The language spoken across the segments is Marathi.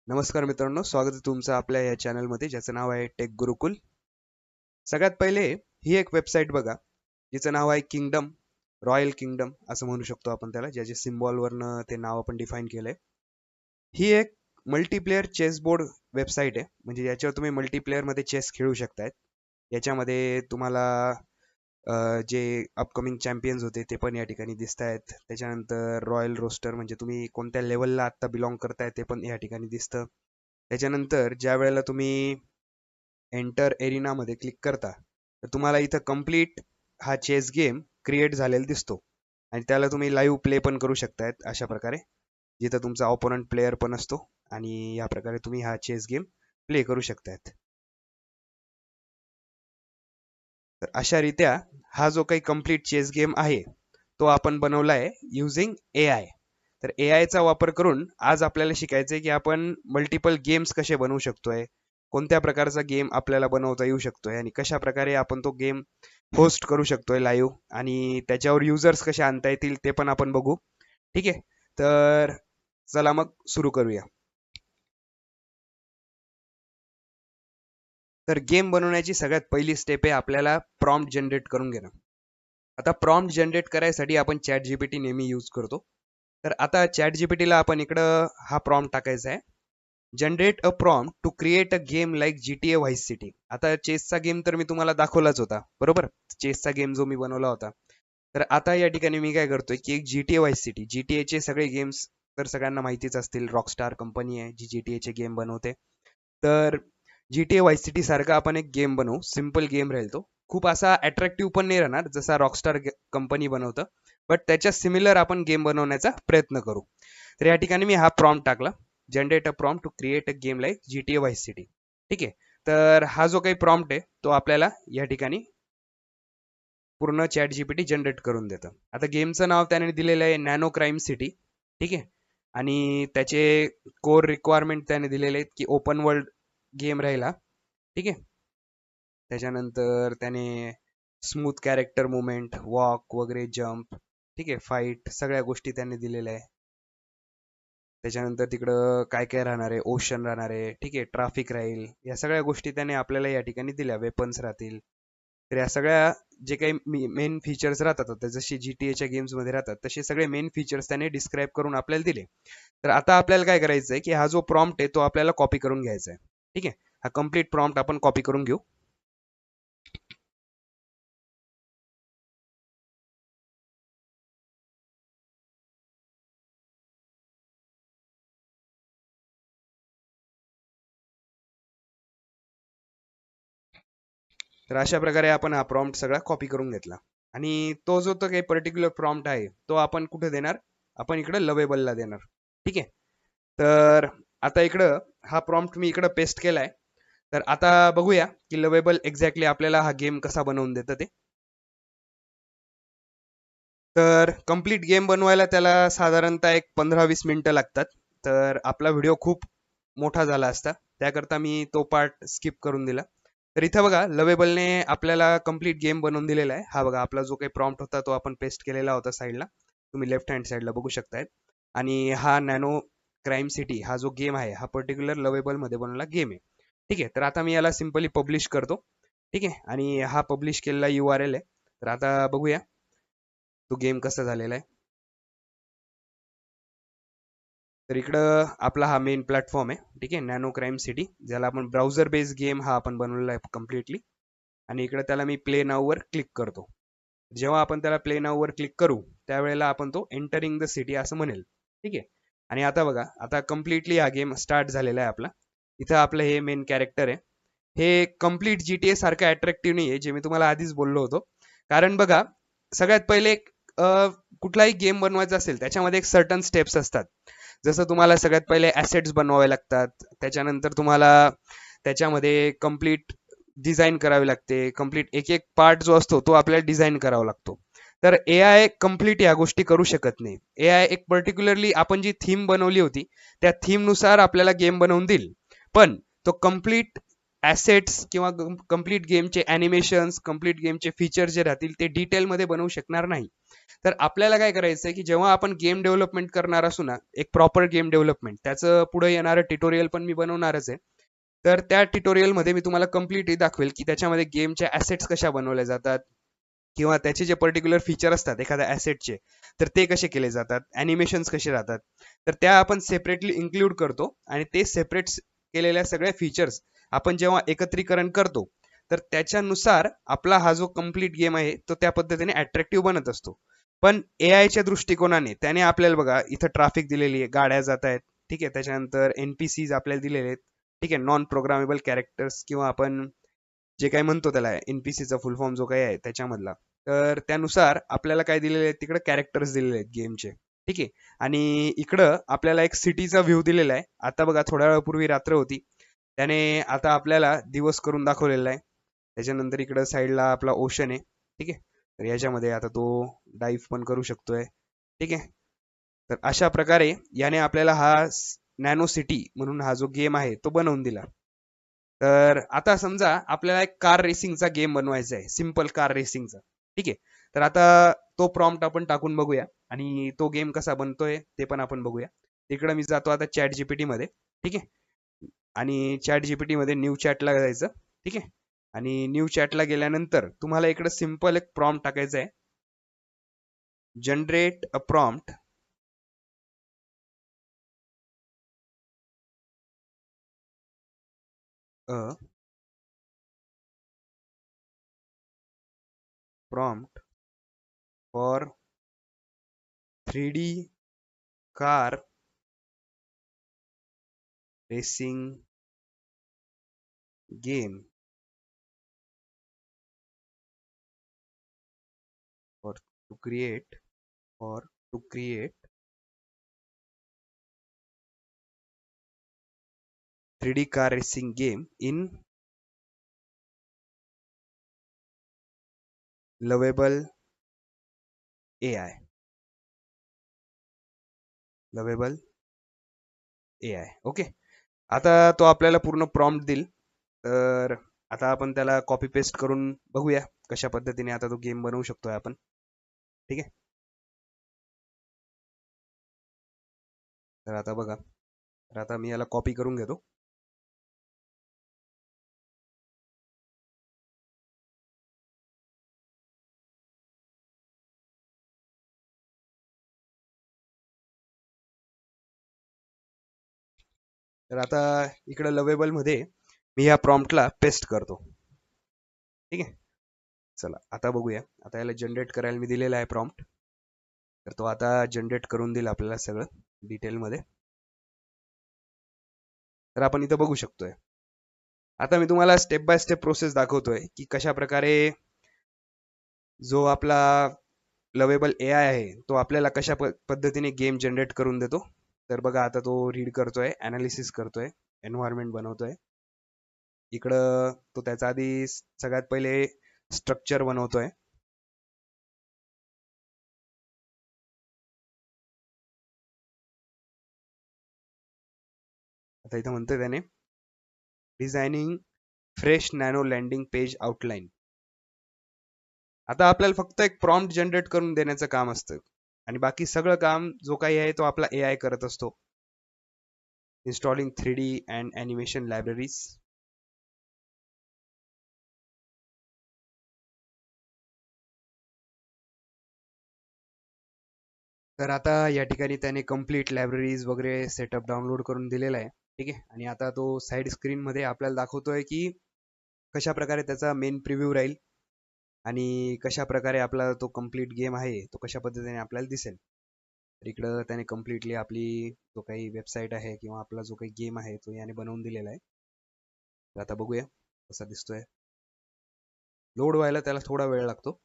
नमस्कार मित्रांनो, स्वागत आहे तुमचं आपल्या या चॅनलमध्ये ज्याचं नाव आहे टेक गुरुकुल. सगळ्यात पहिले ही एक वेबसाईट बघा, जिचं नाव आहे किंगडम, रॉयल किंगडम असं म्हणू शकतो आपण त्याला, ज्याचे सिम्बॉलवरनं ते नाव आपण डिफाईन केलंय. ही एक मल्टीप्लेअर चेस बोर्ड वेबसाईट आहे, म्हणजे याच्यावर तुम्ही मल्टीप्लेअर मध्ये चेस खेळू शकताय. याच्यामध्ये तुम्हाला जे अपकमिंग चॅम्पियन्स होते ते पण या ठिकाणी दिसत आहेत. त्याच्यानंतर रॉयल रोस्टर म्हणजे तुम्ही कोणत्या लेवलला आता बिलॉंग करताय ते पण या ठिकाणी दिसतं. त्याच्यानंतर ज्या वेळेला तुम्ही एंटर एरिना मध्ये क्लिक करता तर तुम्हाला इथं कम्प्लीट हा चेस गेम क्रिएट झालेला दिसतो आणि त्याला तुम्ही लाईव्ह प्ले पण करू शकतायत अशा प्रकारे, जिथं तुमचा ऑपोनंट प्लेअर पण असतो आणि या प्रकारे तुम्ही हा चेस गेम प्ले करू शकतायत. तर अशा रीत्या हा जो काही कम्प्लीट चेस गेम आहे तो आपण बनवला आहे युझिंग AI. तर AI चा वापर करून आज आपल्याला शिकायचंय की आपण मल्टिपल गेम्स कसे बनवू शकतोय, कोणत्या प्रकारचा गेम आपल्याला बनवता येऊ शकतोय आणि कशा प्रकारे आपण तो गेम होस्ट करू शकतोय लाईव्ह आणि त्याच्यावर युजर्स कसे आणता येतील ते पण आपण बघू. ठीक आहे, तर चला मग सुरू करूया. तर गेम बनवण्याची सगळ्यात पहिली स्टेप आहे आपल्याला प्रॉम्प्ट जनरेट करून घेणं. आता प्रॉम्प्ट जनरेट करायसाठी आपण चॅट जीपीटी नेहमी यूज करतो. तर आता चॅट जीपीटीला आपण इकडं हा प्रॉम्प्ट टाकायचा आहे, generate a prompt to create a game like GTA Vice City. आता चेसचा गेम तर मी तुम्हाला दाखवलाच होता बरोबर, चेसचा गेम जो मी बनवला होता. तर आता या ठिकाणी मी काय करतोय की एक GTA व्हाईस सिटी, GTA चे सगळे गेम्स तर सगळ्यांना माहितीच असतील, रॉकस्टार कंपनी आहे जी GTA चे गेम बनवते. तर GTA व्हाईस सिटी सारखा आपण एक गेम बनवू, सिम्पल गेम राहील तो, खूप असा अट्रॅक्टिव्ह पण नाही राहणार जसा रॉकस्टार कंपनी बनवतं, बट त्याच्या सिमिलर आपण गेम बनवण्याचा प्रयत्न करू. तर या ठिकाणी मी हा प्रॉम्प्ट टाकला, generate a prompt to create a game like GTA Vice City. ठीक आहे, तर हा जो काही प्रॉम्प्ट आहे तो आपल्याला या ठिकाणी पूर्ण चॅट जीपीटी जनरेट करून देतं. आता गेमचं नाव त्याने दिलेलं आहे नॅनो क्राईम सिटी. ठीक आहे, आणि त्याचे कोर रिक्वायरमेंट त्याने दिलेले आहेत की ओपन वर्ल्ड गेम राहिला. ठीक आहे, त्याच्यानंतर त्याने स्मूथ कॅरेक्टर मुवमेंट, वॉक वगैरे, जम्प, ठीक आहे, फाईट, सगळ्या गोष्टी त्यांनी दिलेल्या आहे. त्याच्यानंतर तिकडं काय काय राहणार आहे, ओशन राहणार आहे, ठीक आहे, ट्रॅफिक राहील, या सगळ्या गोष्टी त्याने आपल्याला या ठिकाणी दिल्या, वेपन्स राहतील. तर या सगळ्या जे काही मेन फीचर्स राहतात आता जसे GTA गेम्स मध्ये राहतात तसे सगळे मेन फीचर्स त्याने डिस्क्राईब करून आपल्याला दिले. तर आता आपल्याला काय करायचं आहे की हा जो प्रॉम्प्ट आहे तो आपल्याला कॉपी करून घ्यायचा आहे. ठीक आहे, हा कम्प्लीट प्रॉम्प्ट आपण कॉपी करून घेऊ. तर अशा प्रकारे आपण हा प्रॉम्प्ट सगळा कॉपी करून घेतला आणि तो जो तो काही पर्टिक्युलर प्रॉम्प्ट आहे तो आपण कुठे देणार, आपण इकडे लवेबलला देणार. ठीक आहे, तर आता इकडं हा प्रॉम्प्ट मी इकडं पेस्ट केलाय. तर आता बघूया की लवेबल एक्झॅक्टली आपल्याला हा गेम कसा बनवून देतं ते. तर कंप्लीट गेम बनवायला त्याला साधारणतः एक 15-20 मिनिटं लागतात. तर आपला व्हिडिओ खूप मोठा झाला असता, त्याकरता मी तो पार्ट स्किप करून दिला. तर इथं बघा लवेबलने आपल्याला कंप्लीट गेम बनवून दिलेला आहे. हा बघा आपला जो काही प्रॉम्प्ट होता तो आपण पेस्ट केलेला होता साईडला, तुम्ही लेफ्ट हँड साईडला बघू शकताय. आणि हा नॅनो क्राईम सिटी हा जो गेम आहे हा पर्टिक्युलर लवेबल मध्ये बनवलेला गेम आहे. ठीक आहे, तर आता मी याला सिंपली पब्लिश करतो. ठीक आहे, आणि हा पब्लिश केलेला URL आहे. तर आता बघूया तो गेम कसा झालेला आहे. तर इकडं आपला हा मेन प्लॅटफॉर्म आहे. ठीक आहे, नॅनो क्राईम सिटी, ज्याला आपण ब्राउझर बेस्ड गेम हा आपण बनवलेला आहे कम्प्लिटली. आणि इकडे त्याला मी प्ले नाव वर क्लिक करतो. जेव्हा आपण त्याला प्ले नाव वर क्लिक करू त्यावेळेला आपण तो एंटरिंग द सिटी असं म्हणेल. ठीक आहे, आणि आता बघा आता कम्प्लिटली हा गेम स्टार्ट झालेला आहे आपला. इथं आपलं हे मेन कॅरेक्टर आहे. हे कम्प्लीट GTA सारखं अट्रॅक्टिव्ह नाही आहे, जे मी तुम्हाला आधीच बोललो होतो. कारण बघा सगळ्यात पहिले कुठलाही गेम बनवायचा असेल त्याच्यामध्ये एक सर्टन स्टेप्स असतात. जसं तुम्हाला सगळ्यात पहिले ऍसेट्स बनवावे लागतात, त्याच्यानंतर तुम्हाला त्याच्यामध्ये कम्प्लीट डिझाईन करावी लागते, कम्प्लीट एक एक पार्ट जो असतो तो आपल्याला डिझाईन करावा लागतो. तर AI कम्प्लीट या गोष्टी करू शकत नाही. AI एक पर्टिक्युलरली आपण जी थीम बनवली होती त्या थीम नुसार आपल्याला गेम बनवून देईल, पण तो कम्प्लीट ॲसेट्स किंवा कम्प्लीट गेमचे ॲनिमेशन्स, कम्प्लीट गेमचे फीचर्स जे राहतील ते डिटेलमध्ये बनवू शकणार नाही. तर आपल्याला काय करायचं आहे की जेव्हा आपण गेम डेव्हलपमेंट करणार असू ना, एक प्रॉपर गेम डेव्हलपमेंट, त्याचं पुढे येणारं ट्युटोरियल पण मी बनवणारच आहे. तर त्या ट्युटोरियलमध्ये मी तुम्हाला कम्प्लीटली दाखवेल की त्याच्यामध्ये गेमच्या ॲसेट्स कशा बनवल्या जातात किंवा त्याचे जे पर्टिक्युलर फीचर असतात एखाद्या ॲसेटचे, तर ते कसे केले जातात, ॲनिमेशन्स कसे राहतात, तर त्या आपण सेपरेटली इन्क्लूड करतो आणि ते सेपरेट केलेल्या सगळ्या फीचर्स आपण जेव्हा एकत्रीकरण करतो तर त्याच्यानुसार आपला हा जो कम्प्लीट गेम आहे तो त्या पद्धतीने अट्रॅक्टिव्ह बनत असतो. पण एआयच्या दृष्टिकोनाने त्याने आपल्याला बघा इथं ट्रॅफिक दिलेली आहे, गाड्या जात आहेत, ठीक आहे, त्याच्यानंतर एनपीसीज आपल्याला दिलेले आहेत, ठीक आहे, नॉन प्रोग्रामेबल कॅरेक्टर्स किंवा आपण जे काही म्हणतो त्याला एनपीसीचा फुल फॉर्म जो काही आहे त्याच्यामधला, तर त्यानुसार आपल्याला काय दिलेले आहेत तिकडे कॅरेक्टर्स दिलेले आहेत गेमचे, ठीक आहे. आणि इकडं आपल्याला एक सिटीचा व्ह्यू दिलेला आहे. आता बघा थोड्या वेळापूर्वी रात्र होती, त्याने आता आपल्याला दिवस करून दाखवलेला आहे. त्याच्यानंतर इकडं साईडला आपला ओशन आहे, ठीक आहे. तर याच्यामध्ये आता तो डाईव्ह पण करू शकतोय, ठीक आहे. तर अशा प्रकारे याने आपल्याला हा नॅनो सिटी म्हणून हा जो गेम आहे तो बनवून दिला. तर आता समजा आपल्याला एक कार रेसिंगचा गेम बनवायचा आहे, सिंपल कार रेसिंगचा, ठीक आहे. तर आता तो प्रॉम्प्ट आपण टाकून बघूया आणि तो गेम कसा बनतोय ते पण आपण बघूया. तिकडे मी जातो आता चॅट जीपीटी मध्ये, ठीक आहे. आणि चॅट जीपीटी मध्ये न्यू चॅटला जायचं, ठीक आहे. आणि न्यू चॅटला गेल्यानंतर तुम्हाला इकडे सिंपल एक प्रॉम्प्ट टाकायचा आहे, generate a prompt a prompt for 3D car racing game or to create or to create 3D car racing game in lovable AI. lovable AI. Okay. आता तो आपल्याला पूर्ण प्रॉम्प्ट देईल. तर आता आपण त्याला कॉपी पेस्ट करून बघूया कशा पद्धतीने आता तो गेम बनवू शकतोय आपण, ठीक आहे. तर आता बघा, तर आता मी याला कॉपी करून घेतो. तर आता इकडे लवेबल मध्ये मी या प्रॉम्प्टला पेस्ट करतो, ठीक आहे. चला आता बघूया. आता याला जनरेट करायला मी दिलेला आहे प्रॉम्प्ट, तर तो आता जनरेट करून देईल आपल्याला सगळं डिटेलमध्ये. तर आपण इथं बघू शकतोय. आता मी तुम्हाला स्टेप बाय स्टेप प्रोसेस दाखवतोय की कशा प्रकारे जो आपला लवेबल एआय आहे तो आपल्याला कशा पद्धतीने गेम जनरेट करून देतो. तर बघा आता तो रीड करतोय, अनालिसिस करतोय, एन्व्हायरमेंट बनवतोय. इकडं तो त्याचा आधी सगळ्यात पहिले स्ट्रक्चर बनवतोय. आता इथं म्हणतोय त्याने designing fresh nano landing page outline. आता आपल्याला फक्त एक प्रॉम्प्ट जनरेट करून देण्याचं काम असतं आणि बाकी सगळं काम जो काही आहे तो आपला एआय करत असतो. Installing 3D and animation libraries. तर आता या ठिकाणी त्याने कम्प्लीट लायब्ररीज वगैरे सेटअप डाउनलोड करून दिलेला आहे, ठीक आहे. आणि आता तो साईड स्क्रीन मध्ये आपल्याला दाखवतोय की कशा प्रकारे त्याचा मेन प्रिव्ह्यू राहील आणि कशा प्रकारे आपला तो कम्प्लीट गेम आहे तो कशा पद्धतीने आपल्याला दिसेल. तर इकडं त्याने कम्प्लिटली आपली जो काही वेबसाईट आहे किंवा आपला जो काही गेम आहे तो याने बनवून दिलेला आहे. तर आता बघूया कसा दिसतोय. लोड व्हायला त्याला थोडा वेळ लागतो.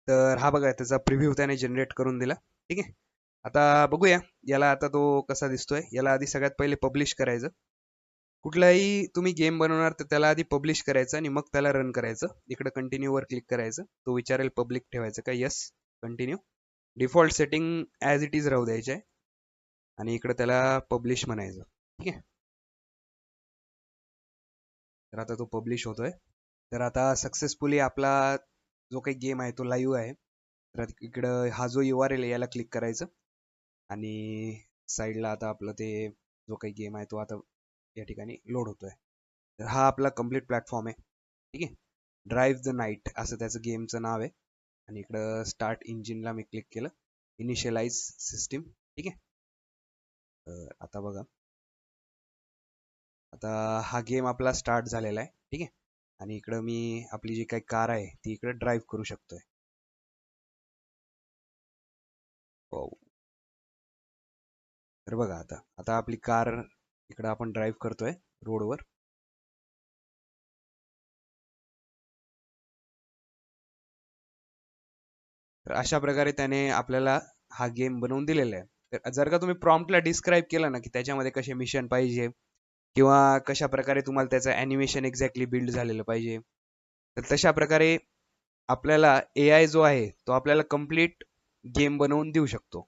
तर हा बघा त्याचा प्रिव्ह्यू त्याने जनरेट करून दिला, ठीक आहे. आता बघूया याला आता तो कसा दिसतोय. याला आधी सगळ्यात पहिले पब्लिश करायचं. कुठलाही तुम्ही गेम बनवणार तर त्याला आधी पब्लिश करायचं आणि मग त्याला रन करायचं. इकडे कंटिन्यू वर क्लिक करायचं, तो विचारेल पब्लिक ठेवायचं का, yes continue. Default setting as it is राहू द्यायचे आणि इकडे त्याला पब्लिश म्हणायचं, ठीक आहे. तर आता तो पब्लिश होतोय. तर आता सक्सेसफुली आपला जो काही गेम आहे तो लाईव्ह आहे. तर इकडं हा जो URL आहे याला क्लिक करायचं आणि साईडला आता आपलं ते जो काही गेम आहे तो आता या ठिकाणी लोड होतोय. तर हा आपला कम्प्लीट प्लॅटफॉर्म आहे. ठीक आहे. ड्राईव्ह द नाईट असं त्याचं गेमचं नाव आहे. आणि इकडं स्टार्ट इंजिनला मी क्लिक केलं. Initialise system. ठीक आहे. आता बघा, आता हा गेम आपला स्टार्ट झालेला आहे. ठीक आहे. आणि इकडं मी आपली जी काही कार आहे ती इकडे ड्राईव्ह करू शकतोय. तर बघा, आता आता आपली कार इकडं आपण ड्राईव्ह करतोय रोडवर. तर अशा प्रकारे त्याने आपल्याला हा गेम बनवून दिलेला आहे. तर जर का तुम्ही प्रॉम्प्टला डिस्क्राईब केलं ना की त्याच्यामध्ये कसे मिशन पाहिजे किंवा कशा प्रकारे तुम्हाला त्याचं ॲनिमेशन एक्झॅक्टली बिल्ड झालेलं पाहिजे, तर तशा प्रकारे आपल्याला AI जो आहे तो आपल्याला कम्प्लीट गेम बनवून देऊ शकतो.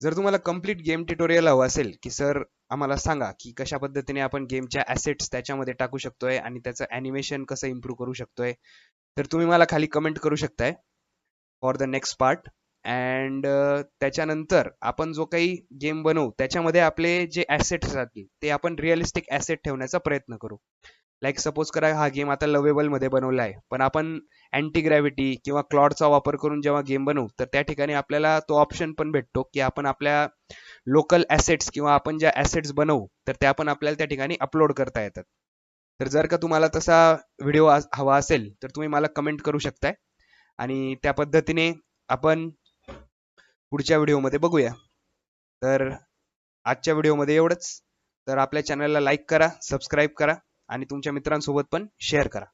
जर तुम्हाला कम्प्लीट गेम ट्युटोरियल हवं असेल की सर आम्हाला सांगा की कशा पद्धतीने आपण गेमच्या ॲसेट्स त्याच्यामध्ये टाकू शकतोय आणि त्याचं ॲनिमेशन कसं इम्प्रूव्ह करू शकतोय, तर तुम्ही मला खाली कमेंट करू शकताय for the next part. And त्याच्यानंतर आपण जो काही गेम बनवू त्याच्यामध्ये आपले जे ॲसेट्स राहतील ते आपण रिअलिस्टिक ॲसेट ठेवण्याचा प्रयत्न करू. लाईक सपोज करा हा गेम आता लवेबल मध्ये बनवला आहे, पण आपण अँटी ग्रॅव्हिटी किंवा क्लॉडचा वापर करून जेव्हा गेम बनवू तर त्या ठिकाणी आपल्याला तो ऑप्शन पण भेटतो की आपण आपल्या लोकल ॲसेट्स किंवा आपण ज्या ॲसेट्स बनवू तर त्या पण आपल्याला त्या ठिकाणी अपलोड करता येतात. तर जर का तुम्हाला तसा व्हिडिओ हवा असेल तर तुम्ही मला कमेंट करू शकताय आणि त्या पद्धतीने आपण पुढच्या व्हिडिओमध्ये बघूया. तर आजच्या व्हिडिओमध्ये एवढंच. तर आपल्या चॅनलला लाईक करा, सबस्क्राईब करा आणि तुमच्या मित्रांसोबत पण शेअर करा.